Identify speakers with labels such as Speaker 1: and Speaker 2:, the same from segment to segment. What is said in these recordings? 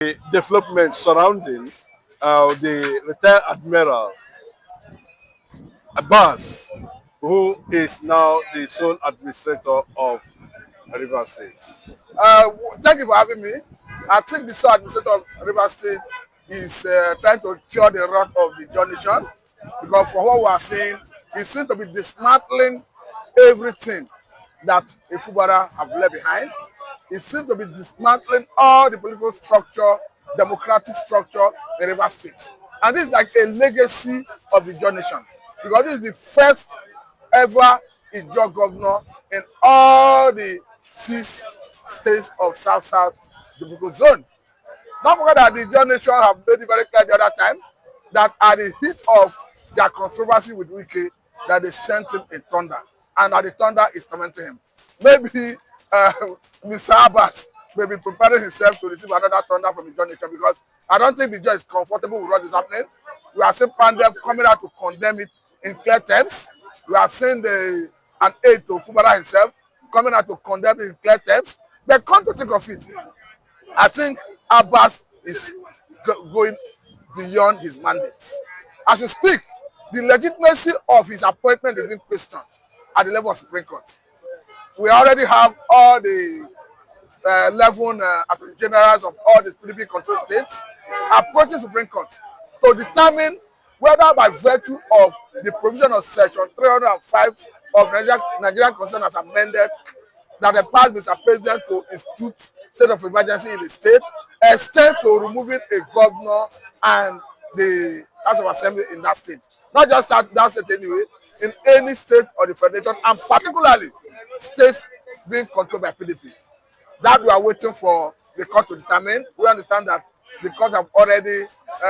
Speaker 1: The development surrounding the retired Admiral Abbas, who is now the sole administrator of River State.
Speaker 2: Thank you for having me. I think the sole administrator of River State is trying to cure the rot of the journey, because from what we are seeing, he seems to be dismantling everything that a Fubara have left behind. He seems to be dismantling all the political structure, democratic structure in River State. And this is like a legacy of the Ijaw nation, because this is the first ever Ijaw governor in all the 6 states of South Democratic Zone. Don't forget that the Ijaw nation have made it very clear the other time that at the heat of their controversy with Wike, that they sent him in thunder, and that the thunder is tormenting him. Maybe Mr. Abbas may be preparing himself to receive another thunder from the Ijaw nation, because I don't think the Ijaw is comfortable with what is happening. We are seeing Pandef coming out to condemn it in clear terms. We are seeing an aide to Fubara himself coming out to condemn it in clear terms. But come to think of it, I think Abbas is going beyond his mandate. As we speak, the legitimacy of his appointment is being questioned at the level of Supreme Court. We already have all the 11 attorney generals of all the PDP control states approaching Supreme Court to determine whether by virtue of the provision of section 305 of Nigerian Constitution as amended, that the past Mr. President to institute state of emergency in the state, extend to removing a governor and the House of Assembly in that state. Not just that state anyway, in any state or the federation, and particularly states being controlled by PDP. That we are waiting for the court to determine. We understand that the court have already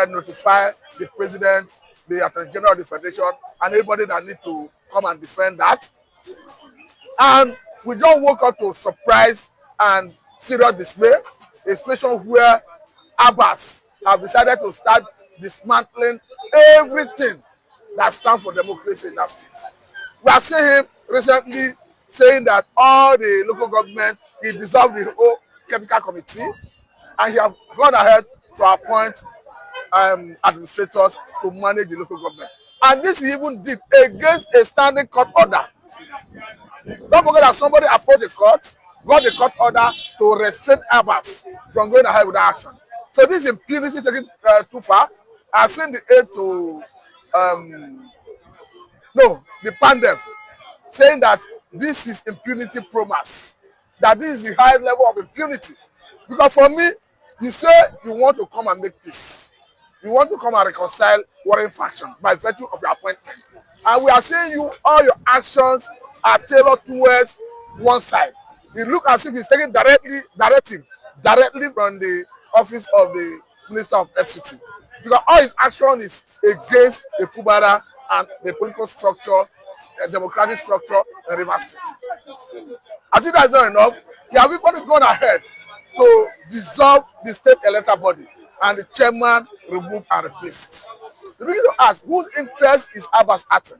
Speaker 2: notified the president, the attorney general of the federation, and anybody that need to come and defend that. And we don't woke up to surprise and serious dismay, a situation where Abbas have decided to start dismantling everything that stands for democracy in that state. We are seeing him recently saying that all the local government, he dissolved the whole technical committee, and he have gone ahead to appoint administrators to manage the local government. And this is even deep against a standing court order. Don't forget that somebody approached the court, got the court order to restrain Abbas from going ahead with the action. So this impunity taken too far. I've seen the aide to the Pandef saying that this is impunity promise, that this is the high level of impunity. Because for me, you say you want to come and make peace, you want to come and reconcile warring factions by virtue of your appointment, and we are seeing you, all your actions are tailored towards one side. You look as if he's taking directive directly from the office of the Minister of FCT, because all his action is against the Fubara and the political structure, democratic structure in River State. I think that's not enough. He has even gone ahead to dissolve the state electoral body and the chairman removed and replaced. We begin to ask, whose interest is Abbas acting?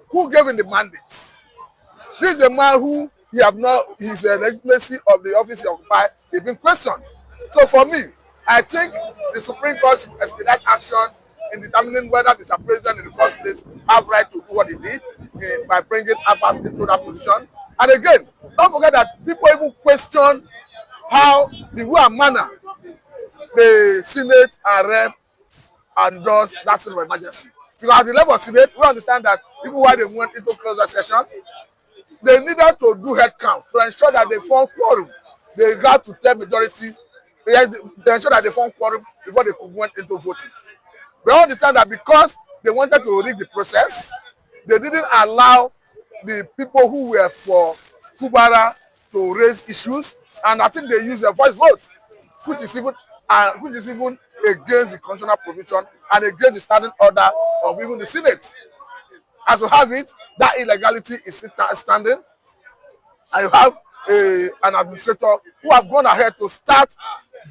Speaker 2: Who gave him the mandate? This is a man who he have not, his legitimacy of the office he occupied is being questioned. So for me, I think the Supreme Court should expedite action in determining whether Mr. President in the first place have right to do what he did by bringing Abbas into that position. And again, don't forget that people even question how the way and manner the Senate and Rep endorsed that state of emergency. Because at the level of Senate, we understand that even while they went into closed session, they needed to do head count to ensure that they form quorum. They got to tell majority, they ensure that they form quorum before they could went into voting. We understand that because they wanted to rig the process, they didn't allow the people who were for Fubara to raise issues, and I think they used a voice vote, which is even against the constitutional provision and against the standing order of even the Senate. As we have it, that illegality is standing, and you have an administrator who have gone ahead to start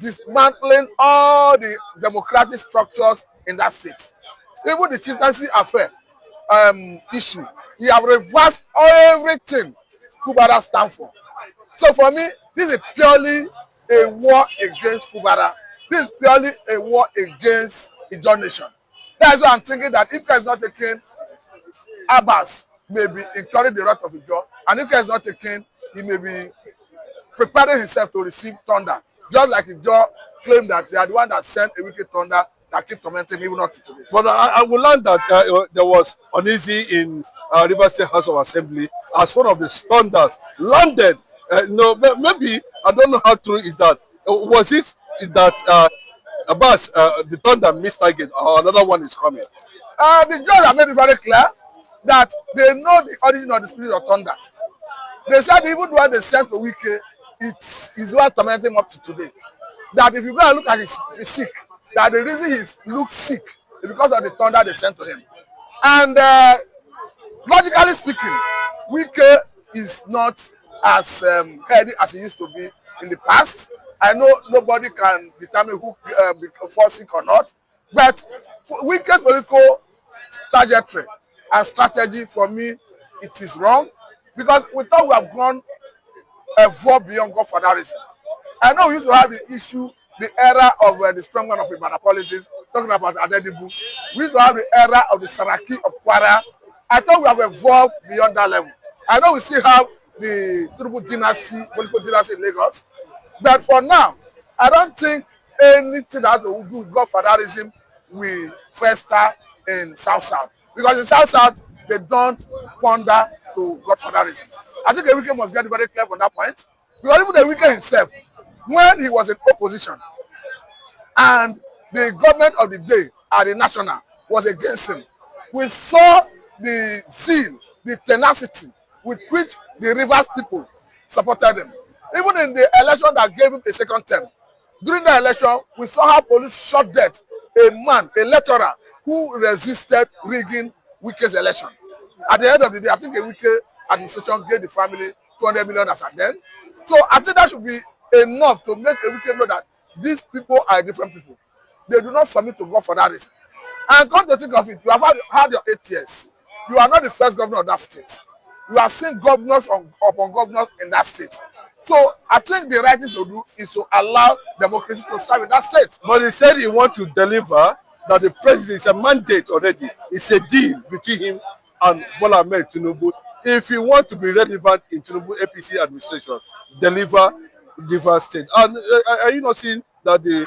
Speaker 2: dismantling all the democratic structures in that state. Even the chieftaincy affair issue, he have reversed everything Fubara stand for. So for me, this is purely a war against Fubara. This is purely a war against the John nation. That's why I'm thinking that if is not taken, Abbas may be incurring the wrath of Ijo, and if is not taken, he may be preparing himself to receive thunder. Just like Ijo claimed that they are the one that sent a wicked thunder that keep tormenting him even up to today.
Speaker 1: But I will learn that there was uneasy in Rivers State House of Assembly as one of the thunders landed. Maybe, I don't know how true is that. Was it that Abbas, the thunder missed target, or another one is coming?
Speaker 2: The judge have made it very clear that they know the origin of the spirit of thunder. They said even when they sent to Wike, it's what tormenting him up to today. That if you go and look at his physique, that the reason he looks sick is because of the thunder they sent to him. And logically speaking, Wike is not as heady as he used to be in the past. I know nobody can determine who falls sick or not, but Wike's political trajectory and strategy, for me, it is wrong, because we thought we have gone far beyond godfatherism. I know we used to have the issue, the era of the strong man of Ibadan politics, talking about Adedibu. We used to have the era of the Saraki of Kwara. I thought we have evolved beyond that level. I know we still have the Tinunbu dynasty, political dynasty in Lagos, but for now, I don't think anything that will do with godfatherism will fester in South-South. Because in South-South, they don't ponder to godfatherism. I think the Wike must get very clear on that point. Because even the Wike himself, when he was in opposition, and the government of the day at the national was against him, we saw the zeal, the tenacity with which the Rivers people supported him. Even in the election that gave him a second term, during the election, we saw how police shot dead a man, a lecturer, who resisted rigging Wike's election. At the end of the day, I think the Wike administration gave the family 200 million as at then. So I think that should be enough to make a Wike know that these people are different people. They do not submit to God for that reason. And come to think of it, you have had your 8 years. You are not the first governor of that state. You have seen governors upon governors in that state. So I think the right thing to do is to allow democracy to serve in that state.
Speaker 1: But he said he wants to deliver, that the president is a mandate already. It's a deal between him and Bola Ahmed Tinunbu. If he wants to be relevant in Tinunbu APC administration, deliver Rivers State. And are you not seeing that the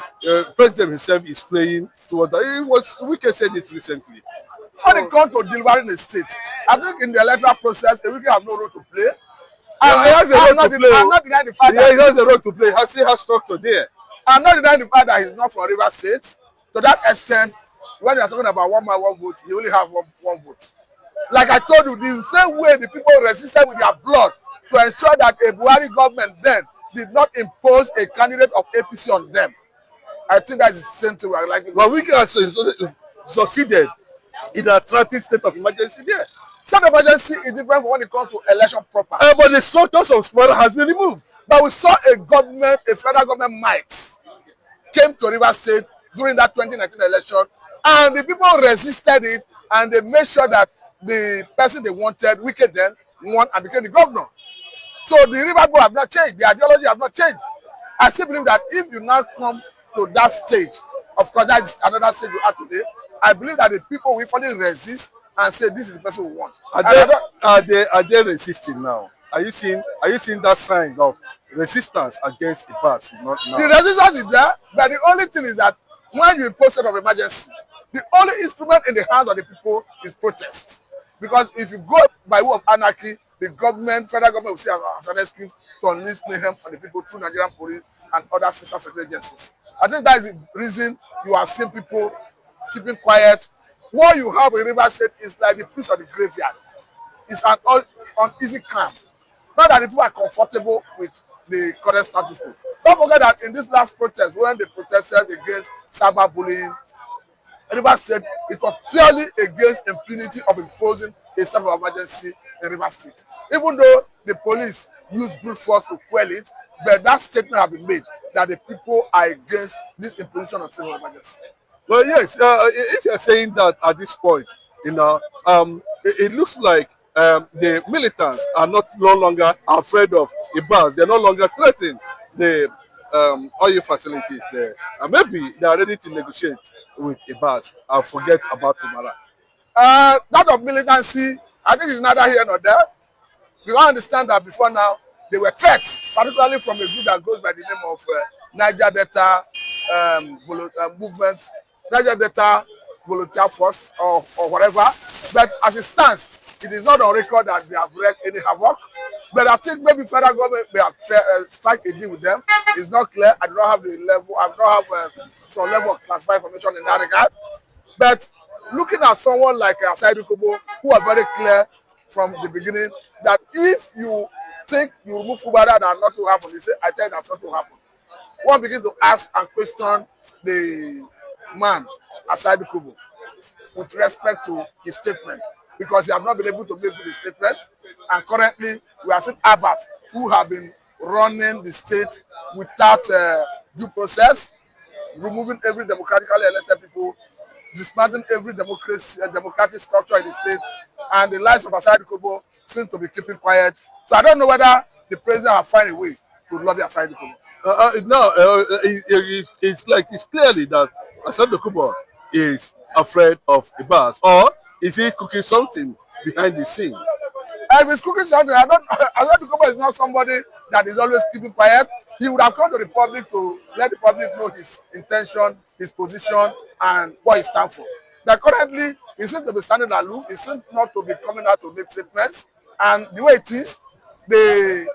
Speaker 1: president himself is playing toward that? It was, Wike said it recently.
Speaker 2: When it comes to delivering the state, I think in the electoral process, Wike have no role to play. I'm not denying the fact that
Speaker 1: he has a role to play. He has structure there.
Speaker 2: I'm not denying the fact that he's not from Rivers State. To that extent, when you're talking about one man, one vote, he only have one vote. Like I told you, the same way the people resisted with their blood to ensure that a Buhari government then did not impose a candidate of APC on them. I think that is the same thing we are likely.
Speaker 1: But Wike has succeeded in an attractive state of emergency there.
Speaker 2: State of emergency is different from when it comes to election proper.
Speaker 1: But the structures of Smara has been removed.
Speaker 2: But we saw a federal government might came to Rivers State during that 2019 election, and the people resisted it, and they made sure that the person they wanted, Wike then, won and became the governor. So the River Board have not changed. The ideology have not changed. I still believe that if you now come to that stage, of course that is another stage we are today, I believe that the people will finally resist and say this is the person we want.
Speaker 1: Are they resisting now? Are you seeing that sign of resistance against Abbas?
Speaker 2: The resistance is there, but the only thing is that when you impose state of emergency, the only instrument in the hands of the people is protest. Because if you go by way of anarchy, the federal government will see as an excuse to unleash mayhem on the people through Nigerian police and other sister security agencies. I think that is the reason you are seeing people keeping quiet. What you have in Rivers State is like the peace of the graveyard. It's an uneasy camp. Not that the people are comfortable with the current status quo. Don't forget that in this last protest, when they protested against cyberbullying, Rivers State, it was purely against impunity of imposing a state of emergency in Rivers State. Even though the police used brute force to quell it, but that statement has been made that the people are against this imposition of state of emergency.
Speaker 1: Well, yes, if you're saying that at this point, it looks like the militants are no longer afraid of Abbas. They're no longer threatening the oil facilities there. And maybe they are ready to negotiate with Ibas and forget about Imara.
Speaker 2: That of militancy, I think is neither here nor there. We all understand that before now, they were threats, particularly from a group that goes by the name of Niger Delta movements, Niger Delta Volunteer Force or whatever. But as it stands, it is not on record that they have wreaked any havoc. But I think maybe federal government may have strike a deal with them. It's not clear. I do not have the level. I do not have some level of classified information in that regard. But looking at someone like Asaidu Kobo, who are very clear from the beginning that if you think you remove Fubara and not to happen, they say, I tell you that's not to happen. One begin to ask and question the man, Asaidu Kobo, with respect to his statement, because he has not been able to make the statement. And currently, we are seeing Abbas, who have been running the state without due process, removing every democratically elected people, dismantling every democratic structure in the state, and the lives of Asaidu Kobo seem to be keeping quiet. So I don't know whether the president has found a way to lobby Asaidu Kobo.
Speaker 1: It's clearly that Asaidu Kobo is afraid of Ibas, or is he cooking something behind the scene?
Speaker 2: If he's cooking something, Asaidu Kobo is not somebody that is always keeping quiet. He would have come to the public to let the public know his intention, his position, and what he stands for. But currently, he seems to be standing aloof. He seems not to be coming out to make statements. And the way it is, the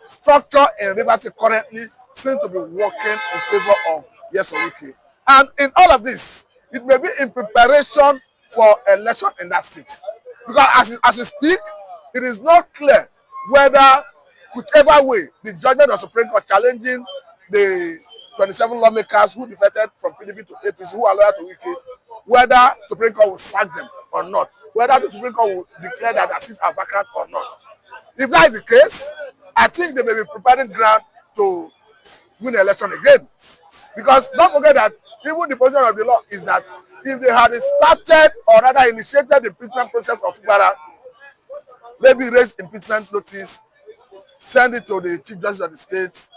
Speaker 2: structure in Rivers State currently seems to be working in favor of Yes or Wike. And in all of this, it may be in preparation for election in that state. Because as we speak, it is not clear whether, whichever way, the judgment of Supreme Court challenging the 27 lawmakers who defected from PDP to APC, who are loyal to Wike, whether Supreme Court will sack them or not, whether the Supreme Court will declare that the seats are vacant or not. If that is the case, I think they may be preparing ground to win the election again. Because don't forget that even the position of the law is that if they had started or rather initiated the impeachment process of Fubara, maybe raise impeachment notice, send it to the Chief Justice of the state,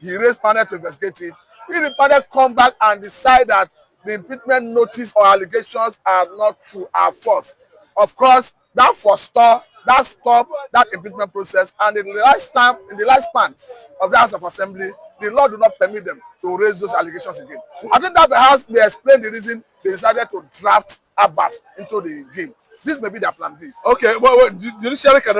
Speaker 2: he raised panel to investigate it. If the panel come back and decide that the impeachment notice or allegations are not true, are false, of course, that stop that impeachment process, and in the lifespan of the House of Assembly, the law do not permit them to raise those allegations again. I think that perhaps may explain the reason they decided to draft Abbas into the game. This may be their plan B.
Speaker 1: Okay, well, judiciary can